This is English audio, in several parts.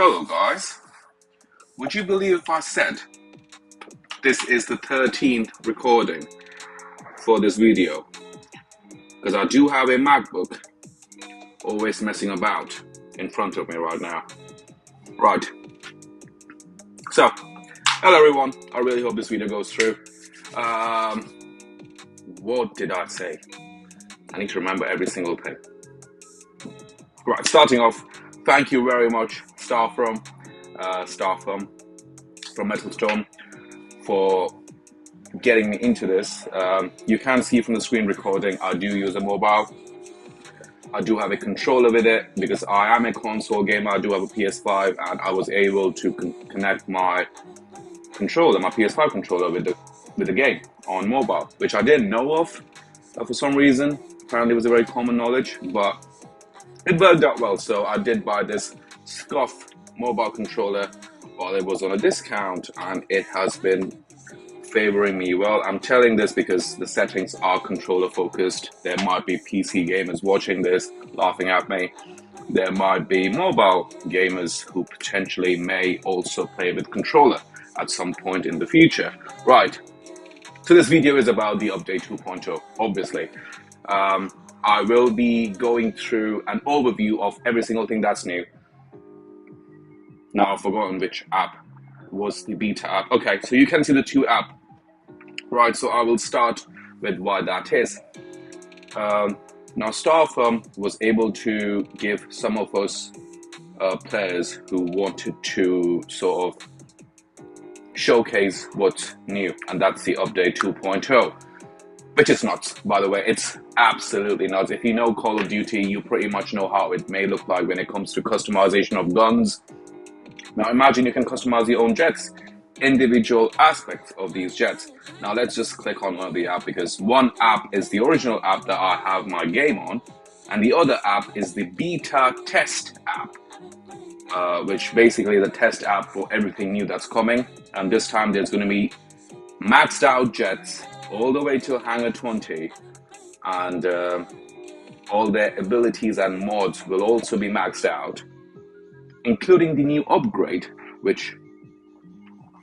Hello guys, would you believe if I said this is the 13th recording for this video? Because I do have a MacBook always messing about in front of me right now. Right, so hello everyone, I really hope this video goes through. What did I say? I need to remember every single thing. Right, starting off, thank you very much Starfrom from Metalstorm for getting me into this. You can see from the screen recording, I do use a mobile. I do have a controller with it because I am a console gamer. I do have a PS5 and I was able to connect my controller, my PS5 controller with the game on mobile, which I didn't know of for some reason. Apparently it was a very common knowledge, but it worked out well. So I did buy this scuff mobile controller while it was on a discount, and it has been favoring me well. I'm telling this because the settings are controller focused. There might be PC gamers watching this laughing at me. There might be mobile gamers who potentially may also play with controller at some point in the future. Right, so this video is about the update 2.0, obviously. I will be going through an overview of every single thing that's new. Now I've forgotten which app was the beta app. Okay, so you can see the two apps. Right, so I will start with why that is. Now Starfrom was able to give some of us players who wanted to sort of showcase what's new, and that's the update 2.0. Which is nuts, by the way. It's absolutely nuts. If you know Call of Duty, you pretty much know how it may look like when it comes to customization of guns. Now imagine you can customize your own jets, individual aspects of these jets. Now let's just click on one of the apps, because one app is the original app that I have my game on, and the other app is the beta test app, which basically is a test app for everything new that's coming. And this time there's going to be maxed out jets all the way to Hangar 20, and all their abilities and mods will also be maxed out, including the new upgrade, which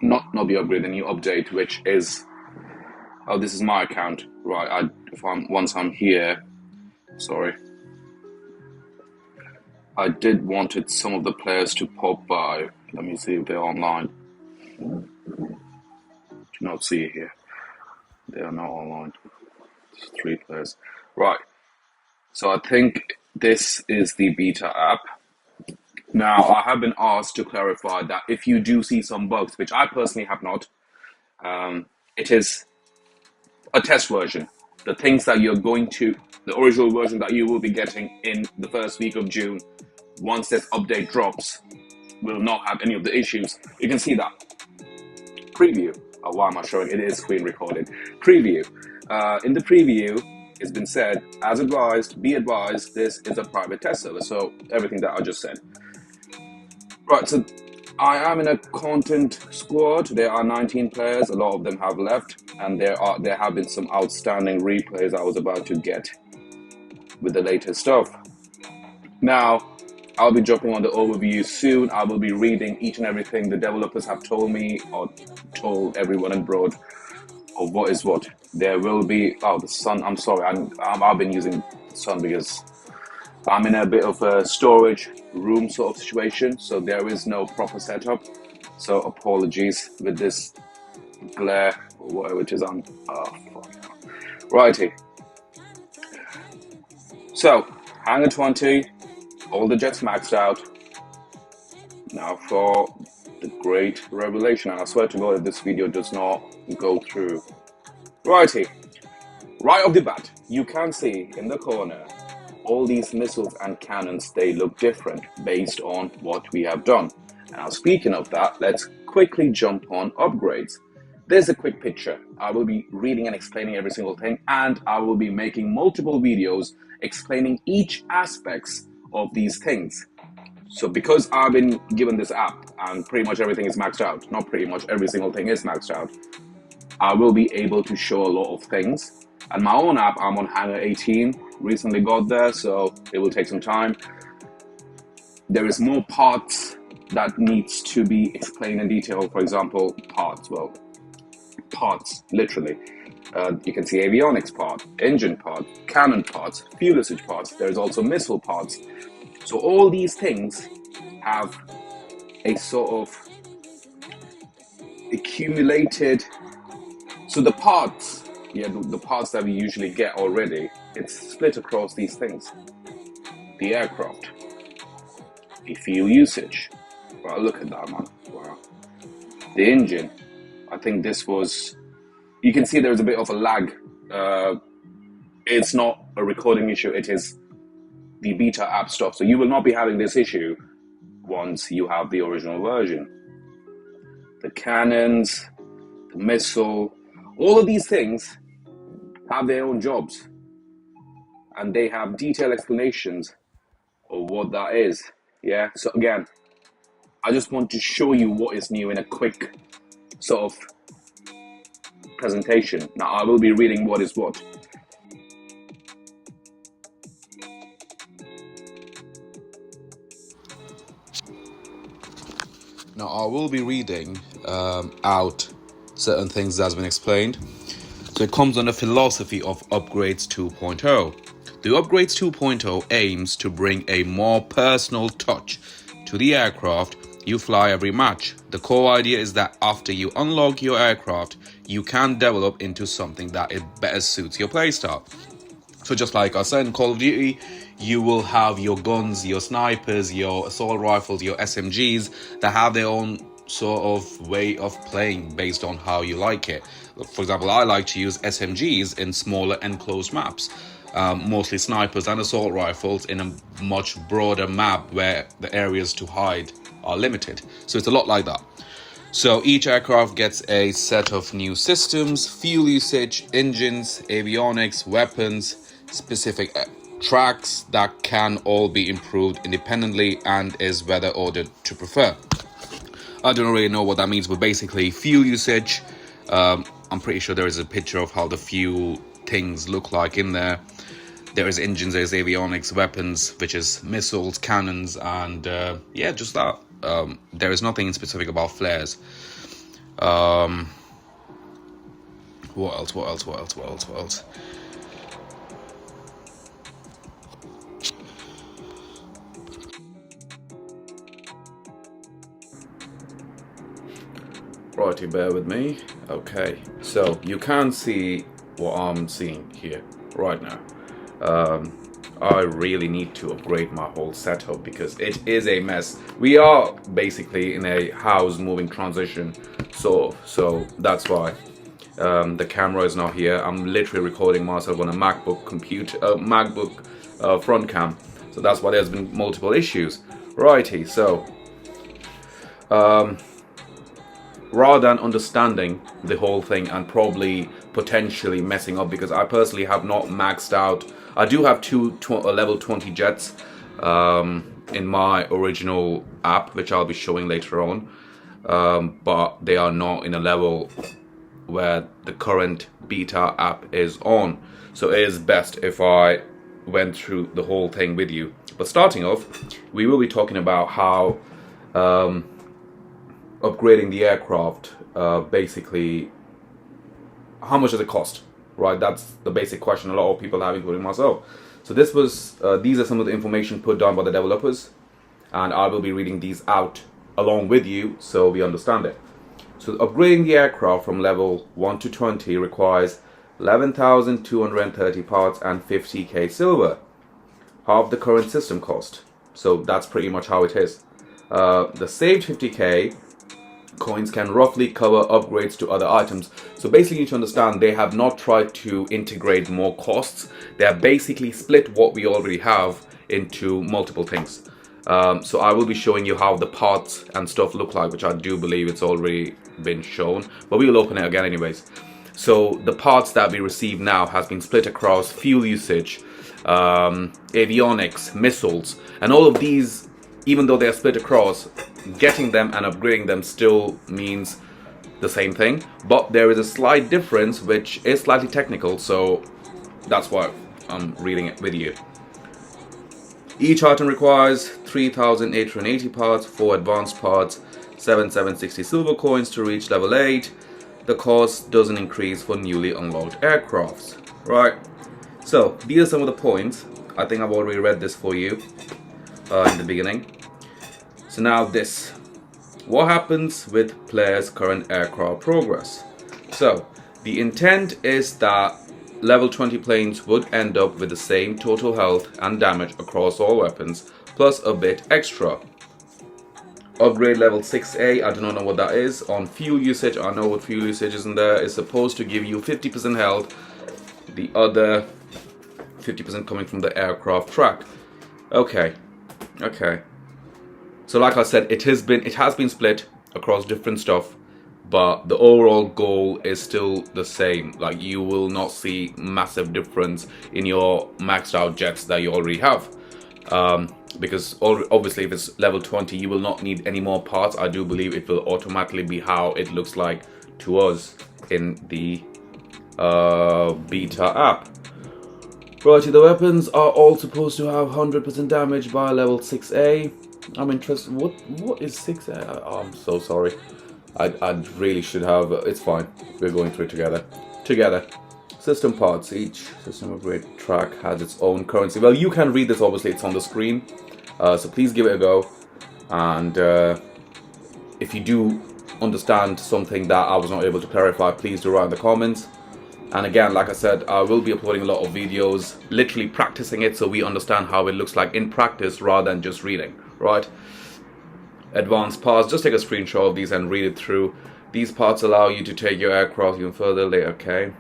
not the upgrade, the new update, which is, oh, this is my account, right? Once I'm here, sorry, I did wanted some of the players to pop by. Let me see if they're online. Do not see it here. They are not online. It's 3 players. Right. So I think this is the beta app. Now, I have been asked to clarify that if you do see some bugs, which I personally have not, it is a test version. The things that you're going to, the original version that you will be getting in the first week of June, once this update drops, will not have any of the issues. You can see that. Preview. Oh, why am I showing? It is screen recorded. Preview. In the preview, it's been said, as advised, be advised, this is a private test server. So everything that I just said. Right, so I am in a content squad. There are 19 players. A lot of them have left, and there have been some outstanding replays I was about to get with the latest stuff. Now, I'll be dropping on the overview soon. I will be reading each and everything the developers have told me, or told everyone abroad, of what is what. There will be, oh, the sun, I'm sorry, I've been using the sun because I'm in a bit of a storage room sort of situation, so there is no proper setup. So apologies with this glare or whatever it is on. Oh, fuck. Righty. So, Hangar 20, all the jets maxed out. Now for the great revelation, and I swear to God if this video does not go through. Righty. Right off the bat, you can see in the corner all these missiles and cannons. They look different based on what we have done. Now speaking of that, let's quickly jump on upgrades. There's a quick picture. I will be reading and explaining every single thing, and I will be making multiple videos explaining each aspects of these things. So because I've been given this app and pretty much everything is maxed out, not pretty much every single thing is maxed out, I will be able to show a lot of things. And my own app, I'm on Hangar 18, recently got there, so it will take some time. There is more parts that needs to be explained in detail. For example, parts. Well, parts, literally. You can see avionics part, engine part, cannon parts, fuel usage parts. There's also missile parts. So all these things have a sort of accumulated. So the parts, the parts that we usually get already, it's split across these things. The aircraft, the fuel usage. Wow, look at that, man. Wow. The engine. I think this was, you can see there's a bit of a lag. It's not a recording issue, it is the beta app stuff. So you will not be having this issue once you have the original version. The cannons, the missile, all of these things have their own jobs. And they have detailed explanations of what that is. Yeah, so again, I just want to show you what is new in a quick sort of presentation. Now I will be reading what is what. Now I will be reading out certain things that has been explained. So it comes on the philosophy of Upgrades 2.0. The Upgrades 2.0 aims to bring a more personal touch to the aircraft you fly every match. The core idea is that after you unlock your aircraft, you can develop into something that it better suits your playstyle. So just like I said in Call of Duty, you will have your guns, your snipers, your assault rifles, your SMGs that have their own sort of way of playing based on how you like it. For example, I like to use SMGs in smaller enclosed maps. Mostly snipers and assault rifles in a much broader map where the areas to hide are limited. So it's a lot like that. So each aircraft gets a set of new systems, fuel usage, engines, avionics, weapons, specific tracks that can all be improved independently and is weather ordered to prefer. I don't really know what that means, but basically fuel usage, I'm pretty sure there is a picture of how the fuel things look like in there. There is engines, there's avionics, weapons, which is missiles, cannons, and just that. There is nothing specific about flares. What else? Righty, bear with me. Okay, so you can see what I'm seeing here right now. I really need to upgrade my whole setup because it is a mess. We are basically in a house moving transition, so that's why the camera is not here. I'm literally recording myself on a MacBook front cam, so that's why there's been multiple issues. Righty, so rather than understanding the whole thing and probably potentially messing up, because I personally have not maxed out. I do have two level 20 jets in my original app, which I'll be showing later on, but they are not in a level where the current beta app is on. So it is best if I went through the whole thing with you. But starting off, we will be talking about how upgrading the aircraft, basically, how much does it cost? Right, that's the basic question a lot of people have, including myself. So this was, these are some of the information put down by the developers, and I will be reading these out along with you so we understand it. So upgrading the aircraft from level 1 to 20 requires 11,230 parts and 50k silver, half the current system cost. So that's pretty much how it is. The saved 50k coins can roughly cover upgrades to other items. So basically, you need to understand, they have not tried to integrate more costs. They have basically split what we already have into multiple things. So I will be showing you how the parts and stuff look like, which I do believe it's already been shown, but we will open it again anyways. So the parts that we receive now has been split across fuel usage, avionics, missiles, and all of these, even though they are split across, getting them and upgrading them still means the same thing, but there is a slight difference which is slightly technical, so that's why I'm reading it with you. Each item requires 3,880 parts, 4 advanced parts, 7,760 silver coins to reach level 8. The cost doesn't increase for newly unlocked aircrafts. Right, so these are some of the points. I think I've already read this for you in the beginning. So now this. What happens with players' current aircraft progress? So the intent is that level 20 planes would end up with the same total health and damage across all weapons, plus a bit extra. Upgrade level 6A, I do not know what that is. On fuel usage, I know what fuel usage is in there. It's supposed to give you 50% health, the other 50% coming from the aircraft track. Okay. So like I said, it has been split across different stuff, but the overall goal is still the same. Like, you will not see massive difference in your maxed out jets that you already have. Because obviously if it's level 20, you will not need any more parts. I do believe it will automatically be how it looks like to us in the beta app. Righty, the weapons are all supposed to have 100% damage by level 6A. I'm interested. What is 6A? I'm so sorry. I really should have. It's fine. We're going through it together. System parts. Each system upgrade track has its own currency. Well, you can read this. Obviously, it's on the screen. So please give it a go. And if you do understand something that I was not able to clarify, please do write in the comments. And again, like I said, I will be uploading a lot of videos, literally practicing it so we understand how it looks like in practice rather than just reading, right? Advanced parts, just take a screenshot of these and read it through. These parts allow you to take your aircraft even further later, okay?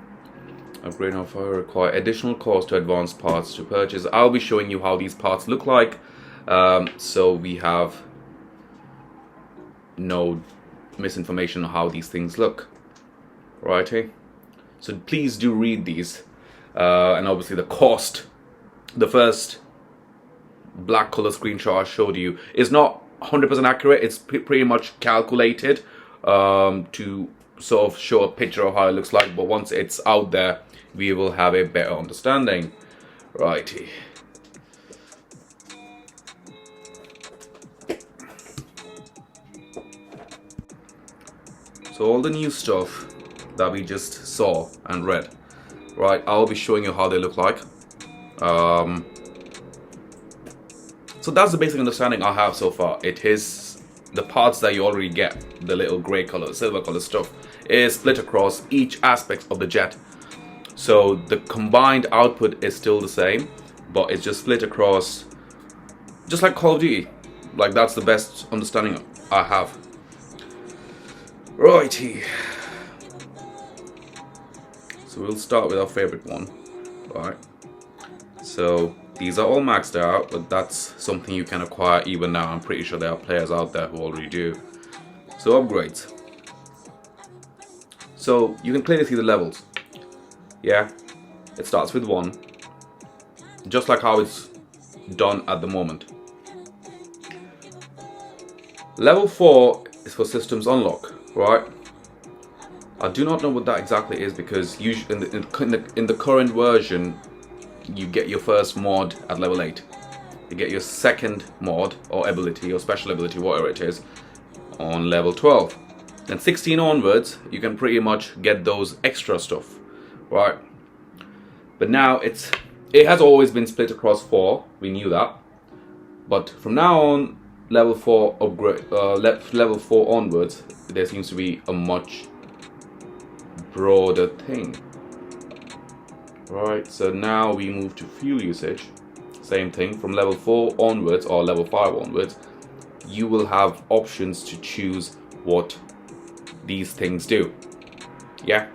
Upgrade of fire require additional cost to advanced parts to purchase. I'll be showing you how these parts look like, so we have no misinformation on how these things look, righty? So please do read these, and obviously the cost. The first black color screenshot I showed you is not 100% accurate. It's pretty much calculated to sort of show a picture of how it looks like, but once it's out there, we will have a better understanding. Righty. So all the new stuff that we just saw and read, right, I'll be showing you how they look like. So that's the basic understanding I have so far. It is the parts that you already get, the little grey color, silver color stuff, is split across each aspect of the jet. So the combined output is still the same, but it's just split across, just like Call of Duty. Like, that's the best understanding I have. Righty. So we'll start with our favorite one, right? So these are all maxed out, but that's something you can acquire even now. I'm pretty sure there are players out there who already do. So upgrades. So you can clearly see the levels. Yeah, it starts with 1, just like how it's done at the moment. Level 4 is for systems unlock, right? I do not know what that exactly is, because usually in the current version, you get your first mod at level 8. You get your second mod or ability or special ability, whatever it is, on level 12. Then 16 onwards, you can pretty much get those extra stuff, right? But now it has always been split across 4. We knew that. But from now on, level 4 upgrade, level 4 onwards, there seems to be a much broader thing. Right, so now we move to fuel usage. Same thing, from level 4 onwards or level 5 onwards, you will have options to choose what these things do. Yeah.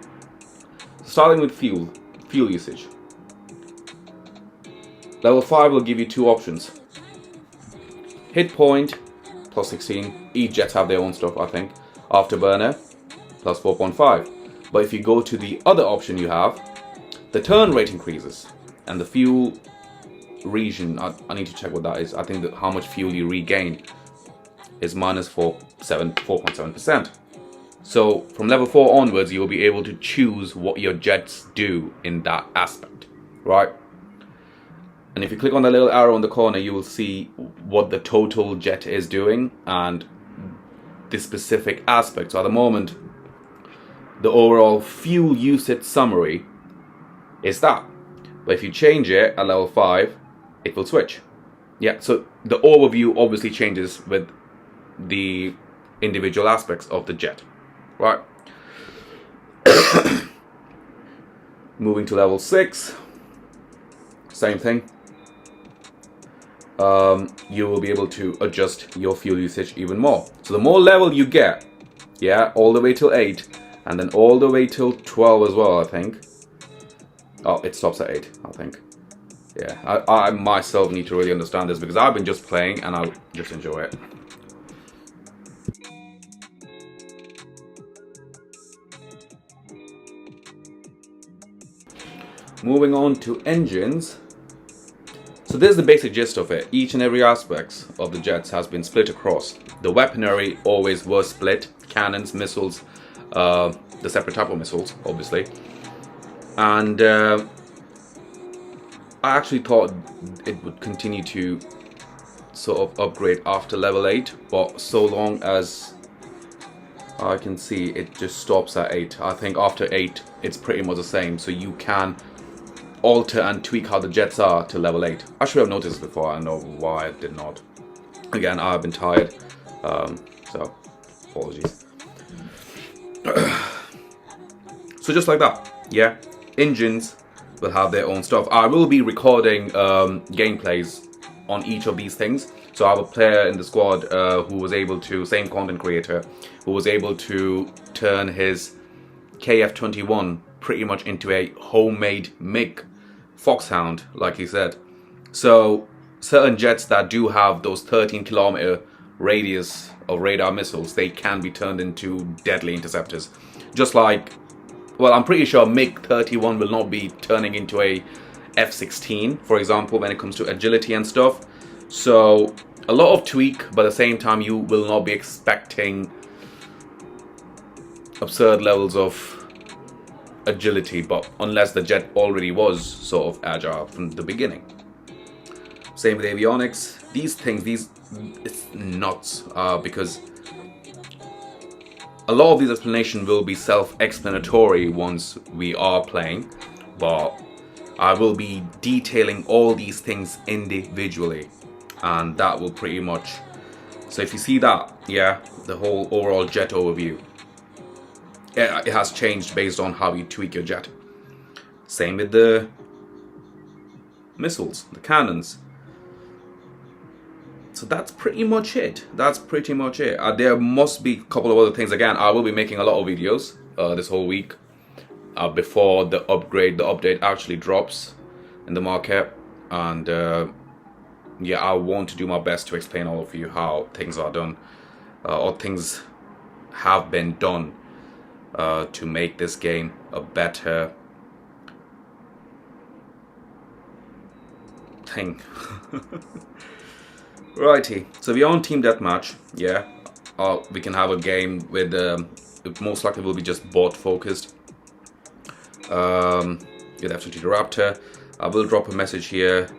Starting with fuel usage. Level 5 will give you 2 options. Hit point, plus 16. Each jets have their own stuff, I think. Afterburner, plus 4.5. But if you go to the other option you have, the turn rate increases. And the fuel region, I need to check what that is. I think that how much fuel you regain is minus 4.7%. So from level 4 onwards, you will be able to choose what your jets do in that aspect, right? And if you click on the little arrow in the corner, you will see what the total jet is doing and the specific aspect. So at the moment, the overall fuel usage summary is that. But if you change it at level 5, it will switch. Yeah, so the overview obviously changes with the individual aspects of the jet, right? Moving to level 6, same thing. You will be able to adjust your fuel usage even more. So the more level you get, yeah, all the way till 8, and then all the way till 12 as well, I think. Oh, it stops at 8, I think. Yeah, I myself need to really understand this because I've been just playing and I just enjoy it. Moving on to engines. So this is the basic gist of it. Each and every aspect of the jets has been split across. The weaponry always was split. Cannons, missiles, the separate type of missiles, obviously. And I actually thought it would continue to sort of upgrade after level 8, but so long as I can see, it just stops at 8. I think after 8, it's pretty much the same. So you can alter and tweak how the jets are to level 8. I should have noticed before. I know why I did not. Again, I've been tired, so apologies. So just like that, yeah. Engines will have their own stuff. I will be recording gameplays on each of these things. So I have a player in the squad who was able to, same content creator, who was able to turn his KF-21 pretty much into a homemade MiG Foxhound, like he said. So certain jets that do have those 13-kilometer radius of radar missiles, they can be turned into deadly interceptors. Just like, well, I'm pretty sure MiG-31 will not be turning into a F-16, for example, when it comes to agility and stuff. So a lot of tweak, but at the same time you will not be expecting absurd levels of agility, but unless the jet already was sort of agile from the beginning. Same with avionics. These things, it's nuts, because a lot of these explanations will be self-explanatory once we are playing, but I will be detailing all these things individually, and that will pretty much, so if you see that, yeah, the whole overall jet overview, it has changed based on how you tweak your jet. Same with the missiles, the cannons. So that's pretty much it. There must be a couple of other things. Again, I will be making a lot of videos this whole week before the update actually drops in the market. And yeah, I want to do my best to explain all of you how things are done, or things have been done to make this game a better thing. Righty, so we're on team deathmatch, yeah. We can have a game with, it most likely will be just bot focused. You'll have to do the Raptor. I will drop a message here.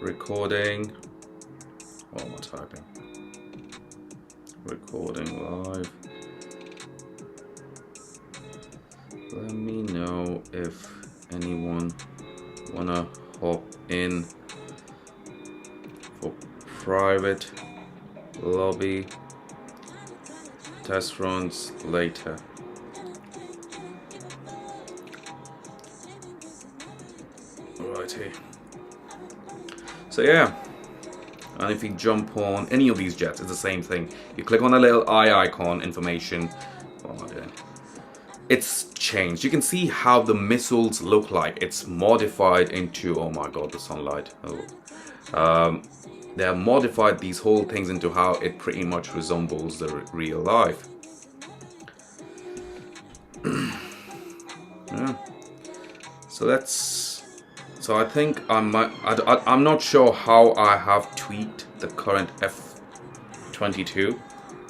Recording. What am I typing? Recording live. Let me know if anyone wanna hop in for private lobby test runs later. Righty. So yeah, and if you jump on any of these jets, it's the same thing. You click on the little eye icon information. What am I doing? It's changed. You can see how the missiles look like. It's modified into, oh my god, the sunlight. Oh. They have modified these whole things into how it pretty much resembles the real life. Yeah. So I think I'm not sure how I have tweaked the current F-22.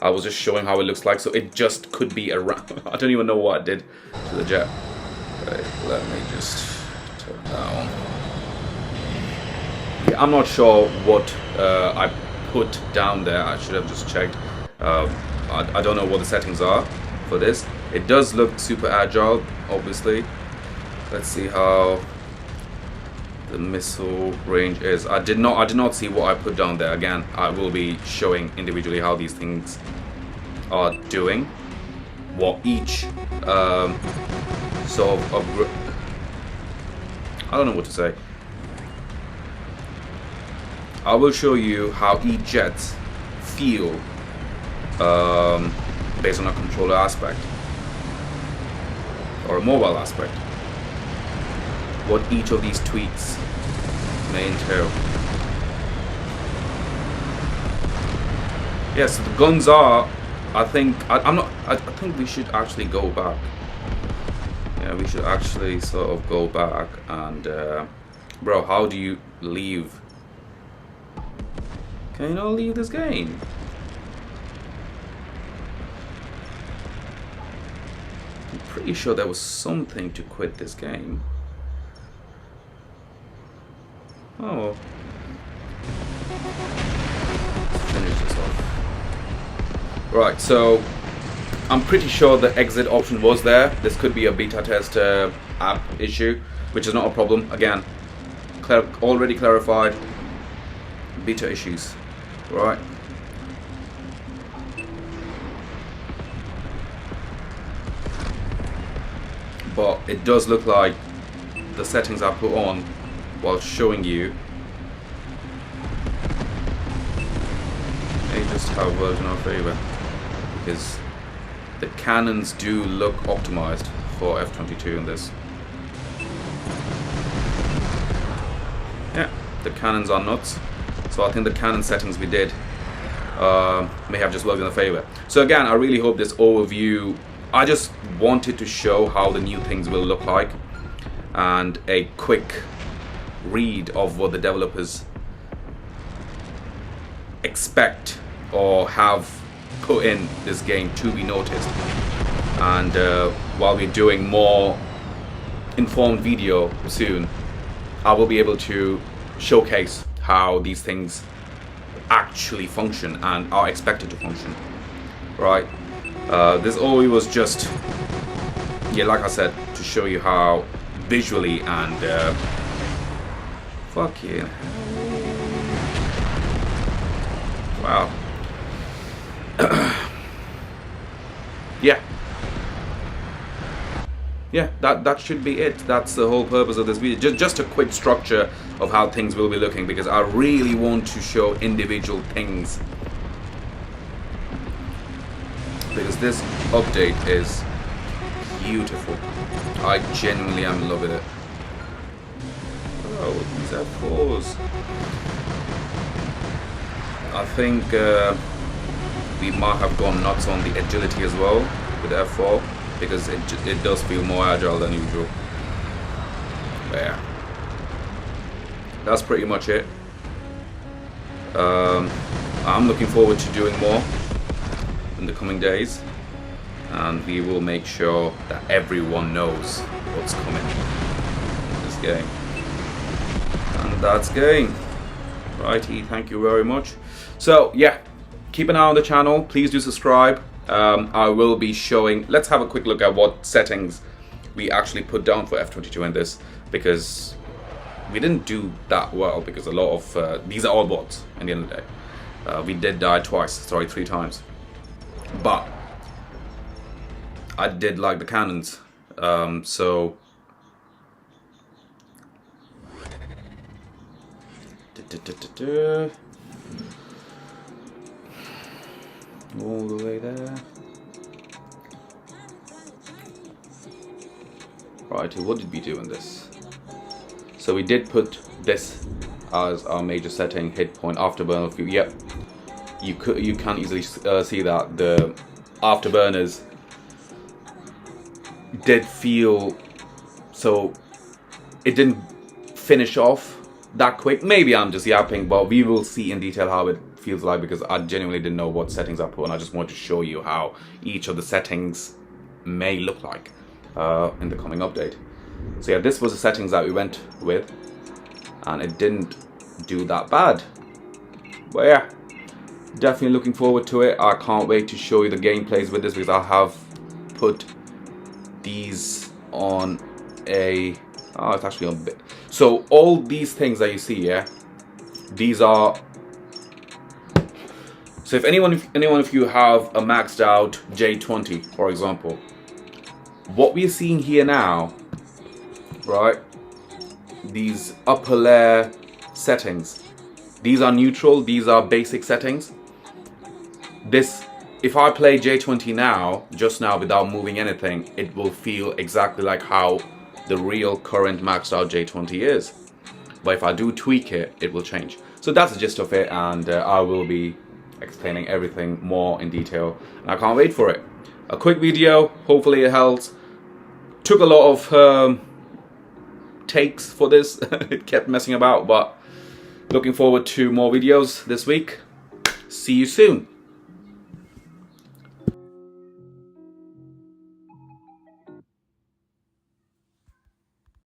I was just showing how it looks like, so it just could be around. I don't even know what I did to the jet. Right, let me just turn down. Yeah, I'm not sure what I put down there. I should have just checked. I don't know what the settings are for this. It does look super agile, obviously. Let's see how the missile range is. I did not see what I put down there. Again, I will be showing individually how these things are doing, what each sort of I don't know what to say. I will show you how each jets feel based on a controller aspect or a mobile aspect. What each of these tweaks may entail. Yes, the guns are. I think I think we should actually go back. Yeah, we should actually sort of go back and, bro, how do you leave? Can you not leave this game? I'm pretty sure there was something to quit this game. Oh. Let's finish this off. Right, so I'm pretty sure the exit option was there. This could be a beta test app issue, which is not a problem. Again, already clarified. Beta issues, right? But it does look like the settings I put on while showing you may just have worked in our favor, because the cannons do look optimized for F-22 in this. Yeah, the cannons are nuts. So I think the cannon settings we did may have just worked in our favor. So again, I really hope this overview, I just wanted to show how the new things will look like, and a quick read of what the developers expect or have put in this game to be noticed. And while we're doing more informed video soon, I will be able to showcase how these things actually function and are expected to function, right? This always was just, yeah, like I said, to show you how visually and fuck you. Wow. Yeah, that should be it. That's the whole purpose of this video. Just a quick structure of how things will be looking, because I really want to show individual things, because this update is beautiful. I genuinely am in love with it. Oh, these F4s. I think we might have gone nuts on the agility as well with the F4, because it does feel more agile than usual. But yeah, that's pretty much it. I'm looking forward to doing more in the coming days, and we will make sure that everyone knows what's coming in this game. And that's game. Righty, thank you very much. So yeah, keep an eye on the channel. Please do subscribe. I will be showing, let's have a quick look at what settings we actually put down for F-22 in this, because we didn't do that well, because a lot of these are all bots at the end of the day. We did die three times, but I did like the cannons, so all the way there. Right, what did we do in this? So we did put this as our major setting, hit point, afterburner fuel. Yep, you can easily see that the afterburners did feel, so it didn't finish off that quick. Maybe I'm just yapping, but we will see in detail how it feels like, because I genuinely didn't know what settings I put, and I just wanted to show you how each of the settings may look like in the coming update. So yeah, this was the settings that we went with, and it didn't do that bad. But yeah, definitely looking forward to it. I can't wait to show you the gameplays with this, because I have put these on a, oh, it's actually on bit. So all these things that you see, yeah, these are, so if anyone of you have a maxed out J20, for example, what we're seeing here now, right, these upper layer settings, these are neutral, these are basic settings. This, if I play J20 now, just now, without moving anything, it will feel exactly like how the real current maxed out J20 is. But if I do tweak it, it will change. So that's the gist of it, and I will be explaining everything more in detail, and I can't wait for it. A quick video, hopefully it helps. Took a lot of takes for this. It kept messing about, but looking forward to more videos this week. See you soon.